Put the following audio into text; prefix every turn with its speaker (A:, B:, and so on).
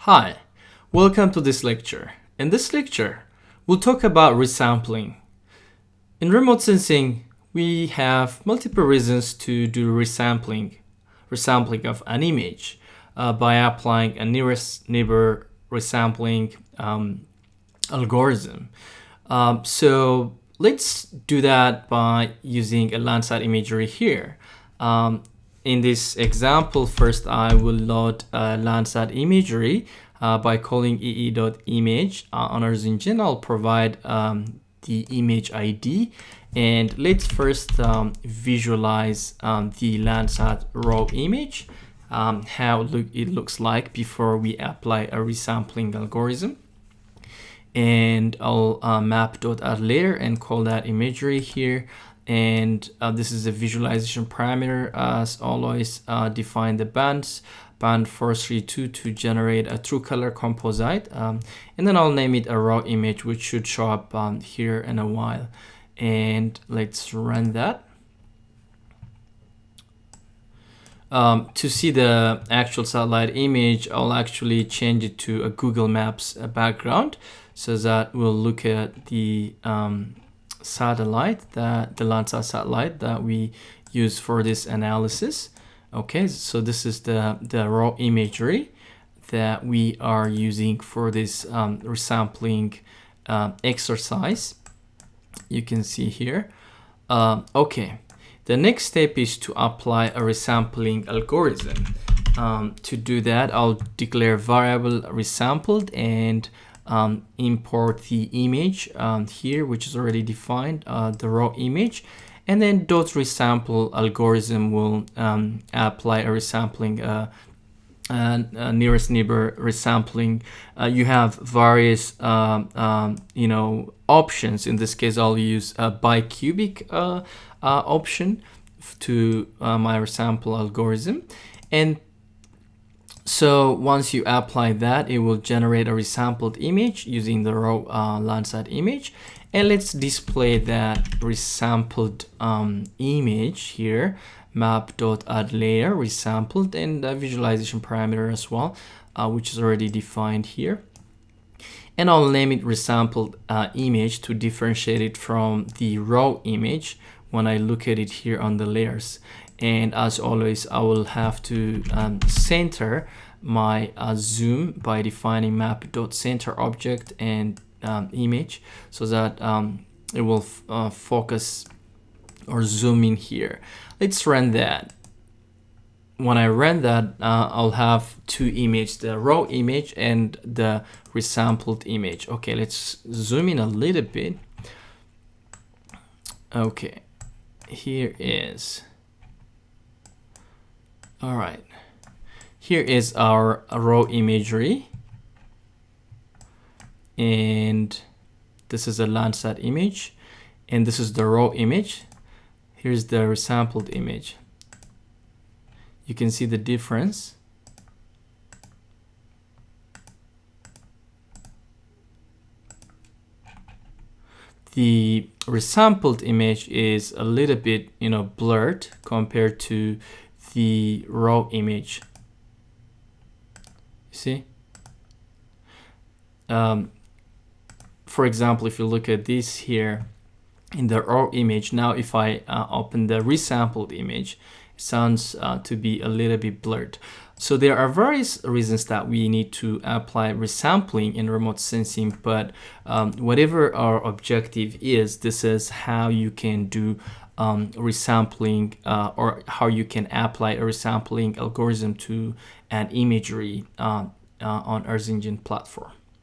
A: Hi, welcome to this lecture. In this lecture, we'll talk about resampling. In remote sensing, we have multiple reasons to do resampling of an image by applying a nearest neighbor resampling algorithm. So let's do that by using a Landsat imagery here. In this example, first I will load a Landsat imagery by calling ee.image. On our engine, I'll provide the image ID, and let's first visualize the Landsat raw image, how it looks like before we apply a resampling algorithm. And I'll map.addLayer and call that imagery here. And this is a visualization parameter. As always, define the bands, band 432 to generate a true color composite. And then I'll name it a raw image, which should show up here in a while. And let's run that. To see the actual satellite image, I'll actually change it to a Google Maps background so that we'll look at the satellite, the Landsat satellite that we use for this analysis. Okay, so this is the raw imagery that we are using for this resampling exercise. You can see here. Okay. The next step is to apply a resampling algorithm. To do that, I'll declare variable resampled and import the image here, which is already defined, the raw image. And then .resample algorithm will apply a resampling, nearest neighbor resampling. You have various options. In this case, I'll use a bicubic option to my resample algorithm. And so once you apply that, it will generate a resampled image using the raw Landsat image. And let's display that resampled image here, map.addLayer resampled, and a visualization parameter as well, which is already defined here. And I'll name it resampled image to differentiate it from the raw image when I look at it here on the layers. And as always, I will have to center my zoom by defining map.center object and image so that it will focus or zoom in here. Let's run that. When I run that, I'll have two images, the raw image and the resampled image. Okay, let's zoom in a little bit. Okay, here is, all right, here is our raw imagery, and this is a Landsat image, and this is the raw image. Here's the resampled image. You can see the difference. The resampled image is a little bit, blurred compared to the raw image. You see? For example, if you look at this here in the raw image, now if I open the resampled image, it sounds to be a little bit blurred. So there are various reasons that we need to apply resampling in remote sensing, but whatever our objective is, this is how you can do resampling or how you can apply a resampling algorithm to an imagery on Earth Engine platform.